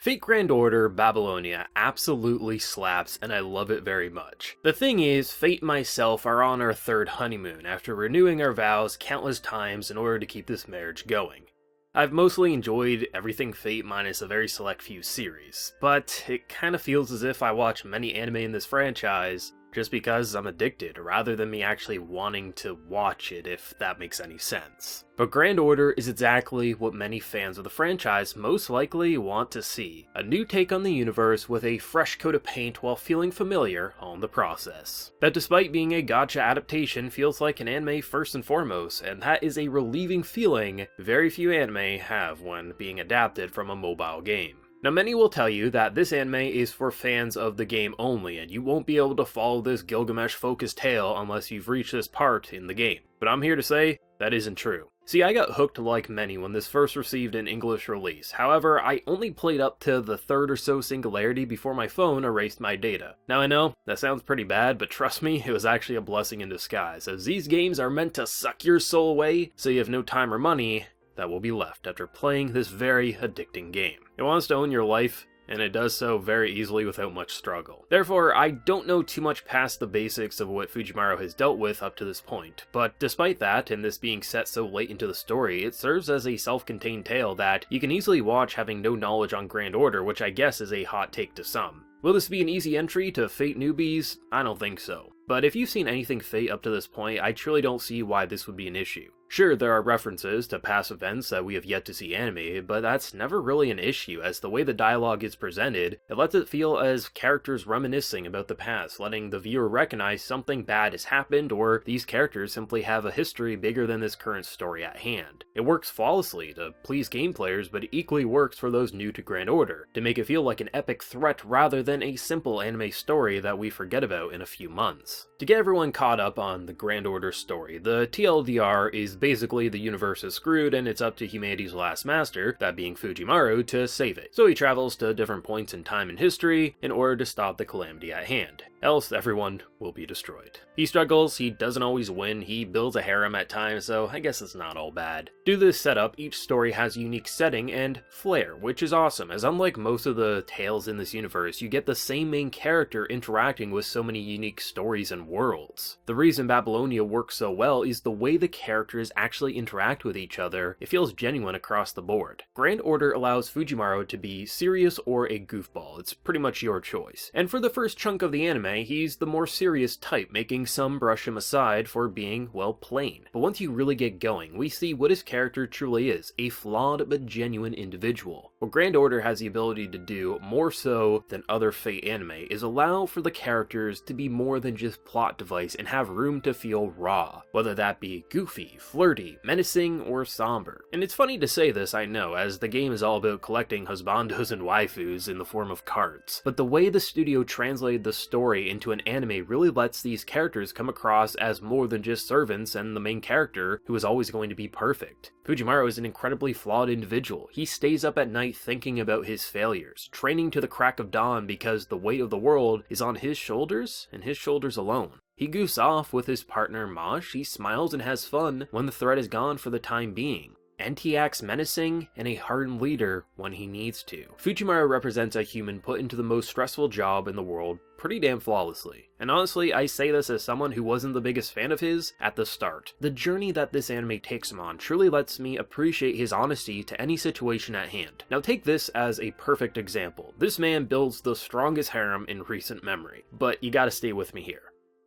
Fate Grand Order Babylonia absolutely slaps and I love it very much. The thing is, Fate and myself are on our third honeymoon after renewing our vows countless times in order to keep this marriage going. I've mostly enjoyed everything Fate minus a very select few series, but it kinda feels as if I watch many anime in this franchise just because I'm addicted, rather than me actually wanting to watch it, if that makes any sense. But Grand Order is exactly what many fans of the franchise most likely want to see. A new take on the universe with a fresh coat of paint while feeling familiar on the process. That despite being a gacha adaptation feels like an anime first and foremost, and that is a relieving feeling very few anime have when being adapted from a mobile game. Now many will tell you that this anime is for fans of the game only, and you won't be able to follow this Gilgamesh-focused tale unless you've reached this part in the game. But I'm here to say, that isn't true. See, I got hooked like many when this first received an English release. However, I only played up to the third or so singularity before my phone erased my data. Now I know, that sounds pretty bad, but trust me, it was actually a blessing in disguise, as these games are meant to suck your soul away, so you have no time or money that will be left after playing this very addicting game. It wants to own your life, and it does so very easily without much struggle. Therefore, I don't know too much past the basics of what Fujiwara has dealt with up to this point, but despite that, and this being set so late into the story, it serves as a self-contained tale that you can easily watch having no knowledge on Grand Order, which I guess is a hot take to some. Will this be an easy entry to Fate newbies? I don't think so. But if you've seen anything Fate up to this point, I truly don't see why this would be an issue. Sure, there are references to past events that we have yet to see animated, but that's never really an issue, as the way the dialogue is presented, it lets it feel as characters reminiscing about the past, letting the viewer recognize something bad has happened, or these characters simply have a history bigger than this current story at hand. It works flawlessly to please game players, but it equally works for those new to Grand Order, to make it feel like an epic threat rather than a simple anime story that we forget about in a few months. To get everyone caught up on the Grand Order story, the TLDR is basically the universe is screwed and it's up to humanity's last master, that being Fujimaru, to save it. So he travels to different points in time and history in order to stop the calamity at hand. Else everyone will be destroyed. He struggles, he doesn't always win, he builds a harem at times, so I guess it's not all bad. Due to this setup, each story has a unique setting and flair, which is awesome, as unlike most of the tales in this universe, you get the same main character interacting with so many unique stories and worlds. The reason Babylonia works so well is the way the characters actually interact with each other. It feels genuine across the board. Grand Order allows Fujimaru to be serious or a goofball, it's pretty much your choice. And for the first chunk of the anime, he's the more serious type, making some brush him aside for being, well, plain. But once you really get going, we see what his character truly is, a flawed but genuine individual. What Grand Order has the ability to do, more so than other Fate anime, is allow for the characters to be more than just plot device and have room to feel raw, whether that be goofy, flirty, menacing, or somber. And it's funny to say this, I know, as the game is all about collecting husbandos and waifus in the form of cards, but the way the studio translated the story into an anime really lets these characters come across as more than just servants and the main character who is always going to be perfect. Fujimaru is an incredibly flawed individual. He stays up at night thinking about his failures, training to the crack of dawn because the weight of the world is on his shoulders and his shoulders alone. He goofs off with his partner Majuu, he smiles and has fun when the threat is gone for the time being. And he acts menacing and a hardened leader when he needs to. Fujimaru represents a human put into the most stressful job in the world pretty damn flawlessly. And honestly, I say this as someone who wasn't the biggest fan of his at the start. The journey that this anime takes him on truly lets me appreciate his honesty to any situation at hand. Now take this as a perfect example. This man builds the strongest harem in recent memory, but you gotta stay with me here.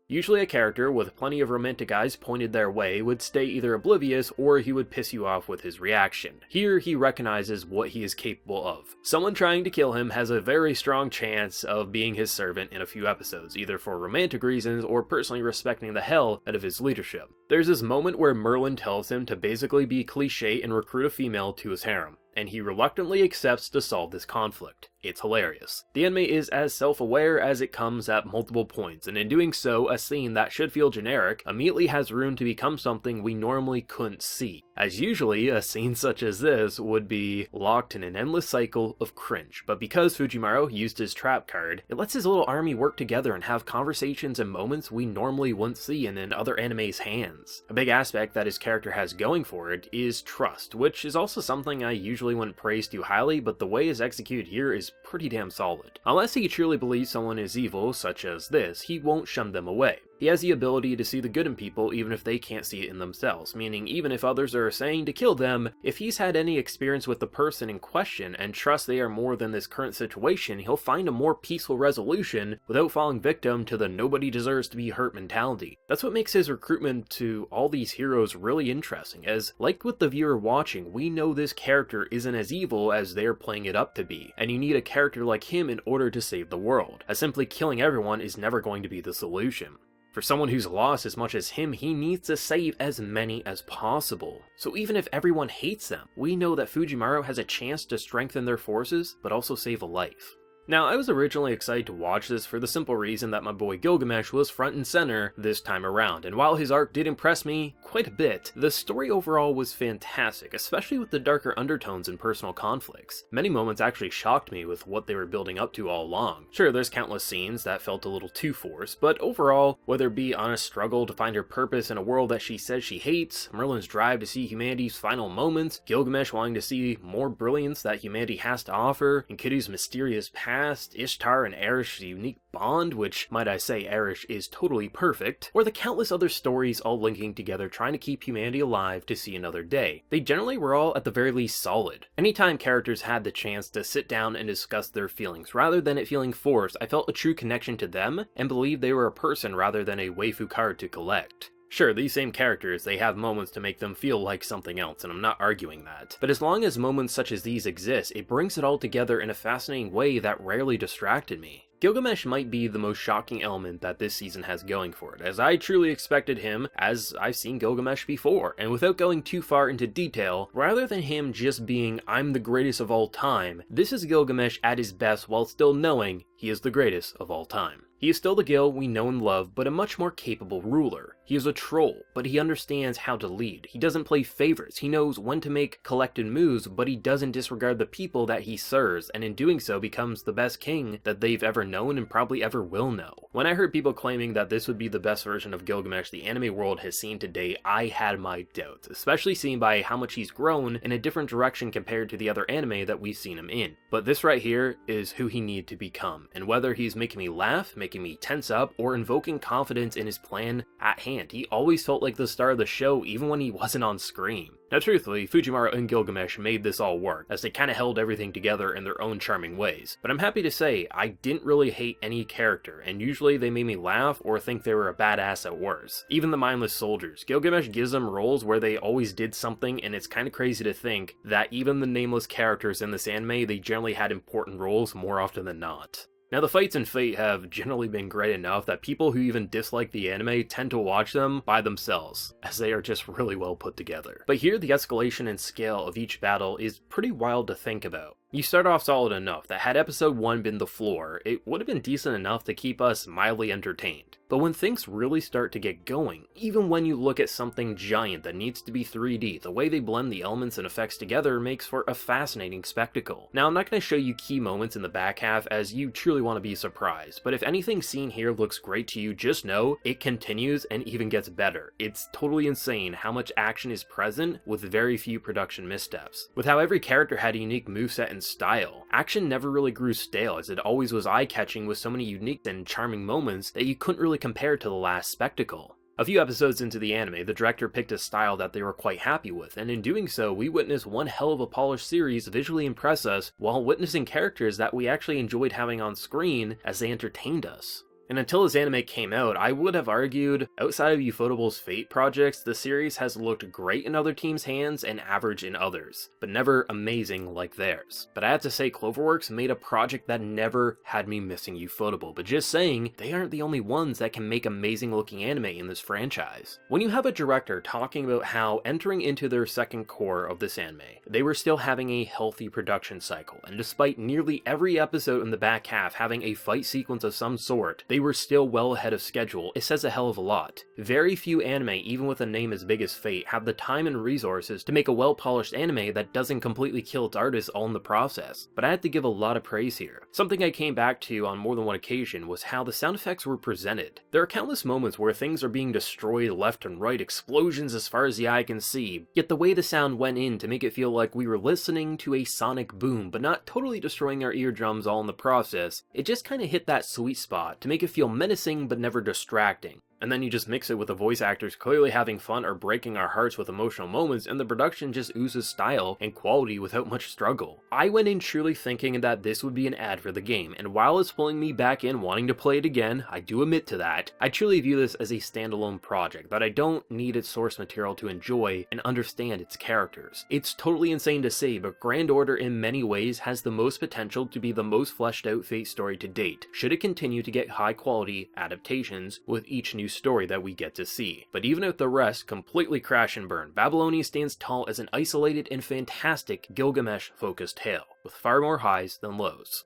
Usually a character with plenty of romantic eyes pointed their way would stay either oblivious or he would piss you off with his reaction. Here he recognizes what he is capable of. Someone trying to kill him has a very strong chance of being his servant in a few episodes, either for romantic reasons or personally respecting the hell out of his leadership. There's this moment where Merlin tells him to basically be cliché and recruit a female to his harem, and he reluctantly accepts to solve this conflict. It's hilarious. The anime is as self-aware as it comes at multiple points, and in doing so, a scene that should feel generic immediately has room to become something we normally couldn't see. as usually a scene such as this would be locked in an endless cycle of cringe. But because Fujimaru used his trap card, it lets his little army work together and have conversations and moments we normally wouldn't see in other anime's hands. A big aspect that his character has going for it is trust, which is also something I usually wouldn't praise too highly, but the way it's executed here is pretty damn solid. Unless he truly believes someone is evil, such as this, he won't shun them away. He has the ability to see the good in people even if they can't see it in themselves, meaning even if others are saying to kill them, if he's had any experience with the person in question and trusts they are more than this current situation, he'll find a more peaceful resolution without falling victim to the nobody deserves to be hurt mentality. That's what makes his recruitment to all these heroes really interesting, as like with the viewer watching, we know this character isn't as evil as they're playing it up to be, and you need a character like him in order to save the world, as simply killing everyone is never going to be the solution. For someone who's lost as much as him, he needs to save as many as possible. So even if everyone hates them, we know that Fujimaru has a chance to strengthen their forces, but also save a life. Now, I was originally excited to watch this for the simple reason that my boy Gilgamesh was front and center this time around, and while his arc did impress me quite a bit, the story overall was fantastic, especially with the darker undertones and personal conflicts. Many moments actually shocked me with what they were building up to all along. Sure, there's countless scenes that felt a little too forced, but overall, whether it be Anna's struggle to find her purpose in a world that she says she hates, Merlin's drive to see humanity's final moments, Gilgamesh wanting to see more brilliance that humanity has to offer, Enkidu's mysterious past, Ishtar and Erish's unique bond, which, might I say, Erish is totally perfect, or the countless other stories all linking together trying to keep humanity alive to see another day. They generally were all at the very least solid. Anytime characters had the chance to sit down and discuss their feelings, rather than it feeling forced, I felt a true connection to them and believed they were a person rather than a waifu card to collect. Sure, these same characters, they have moments to make them feel like something else, and I'm not arguing that. But as long as moments such as these exist, it brings it all together in a fascinating way that rarely distracted me. Gilgamesh might be the most shocking element that this season has going for it, as I truly expected him, as I've seen Gilgamesh before, and without going too far into detail, rather than him just being I'm the greatest of all time, this is Gilgamesh at his best while still knowing he is the greatest of all time. He is still the Gil we know and love, but a much more capable ruler. He is a troll, but he understands how to lead. He doesn't play favorites. He knows when to make collected moves, but he doesn't disregard the people that he serves, and in doing so becomes the best king that they've ever known and probably ever will know. When I heard people claiming that this would be the best version of Gilgamesh the anime world has seen to date, I had my doubts, especially seen by how much he's grown in a different direction compared to the other anime that we've seen him in. But this right here is who he needed to become, and whether he's making me laugh, making me tense up, or invoking confidence in his plan at hand, he always felt like the star of the show even when he wasn't on screen. Now truthfully, Fujimaru and Gilgamesh made this all work, as they kinda held everything together in their own charming ways. But I'm happy to say, I didn't really hate any character, and usually they made me laugh or think they were a badass at worst. Even the mindless soldiers, Gilgamesh gives them roles where they always did something, and it's kinda crazy to think that even the nameless characters in this anime, they generally had important roles more often than not. Now the fights in Fate have generally been great enough that people who even dislike the anime tend to watch them by themselves, as they are just really well put together. But here the escalation and scale of each battle is pretty wild to think about. You start off solid enough that had episode 1 been the floor, it would have been decent enough to keep us mildly entertained. But when things really start to get going, even when you look at something giant that needs to be 3D, the way they blend the elements and effects together makes for a fascinating spectacle. Now I'm not going to show you key moments in the back half as you truly want to be surprised, but if anything seen here looks great to you, just know it continues and even gets better. It's totally insane how much action is present with very few production missteps. With how every character had a unique moveset and style, action never really grew stale as it always was eye-catching with so many unique and charming moments that you couldn't really compare to the last spectacle. A few episodes into the anime, the director picked a style that they were quite happy with, and in doing so, we witnessed one hell of a polished series visually impress us while witnessing characters that we actually enjoyed having on screen as they entertained us. And until this anime came out, I would have argued, outside of Ufotable's Fate projects, the series has looked great in other teams' hands and average in others, but never amazing like theirs. But I have to say, Cloverworks made a project that never had me missing Ufotable, but just saying, they aren't the only ones that can make amazing looking anime in this franchise. When you have a director talking about how entering into their second core of this anime, they were still having a healthy production cycle, and despite nearly every episode in the back half having a fight sequence of some sort, they they were still well ahead of schedule, it says a hell of a lot. Very few anime, even with a name as big as Fate, have the time and resources to make a well-polished anime that doesn't completely kill its artists all in the process, but I had to give a lot of praise here. Something I came back to on more than one occasion was how the sound effects were presented. There are countless moments where things are being destroyed left and right, explosions as far as the eye can see, yet the way the sound went in to make it feel like we were listening to a sonic boom, but not totally destroying our eardrums all in the process, it just kinda hit that sweet spot to make it feel menacing but never distracting. And then you just mix it with the voice actors clearly having fun or breaking our hearts with emotional moments, and the production just oozes style and quality without much struggle. I went in truly thinking that this would be an ad for the game, and while it's pulling me back in wanting to play it again, I do admit to that, I truly view this as a standalone project that I don't need its source material to enjoy and understand its characters. It's totally insane to say, but Grand Order in many ways has the most potential to be the most fleshed out Fate story to date, should it continue to get high quality adaptations with each new story that we get to see. But even if the rest completely crash and burn, Babylonia stands tall as an isolated and fantastic Gilgamesh-focused tale, with far more highs than lows.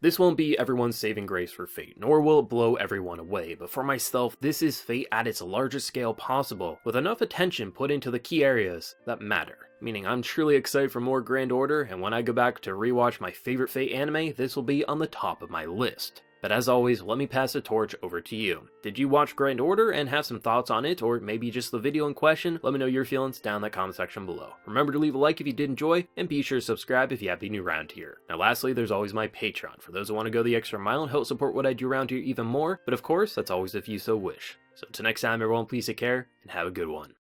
This won't be everyone's saving grace for Fate, nor will it blow everyone away, but for myself, this is Fate at its largest scale possible, with enough attention put into the key areas that matter. Meaning I'm truly excited for more Grand Order, and when I go back to rewatch my favorite Fate anime, this will be on the top of my list. But as always, let me pass the torch over to you. Did you watch Grand Order and have some thoughts on it, or maybe just the video in question? Let me know your feelings down in the comment section below. Remember to leave a like if you did enjoy, and be sure to subscribe if you have been new around here. Now lastly, there's always my Patreon, for those who want to go the extra mile and help support what I do around here even more, but of course, that's always if you so wish. So until next time everyone, please take care, and have a good one.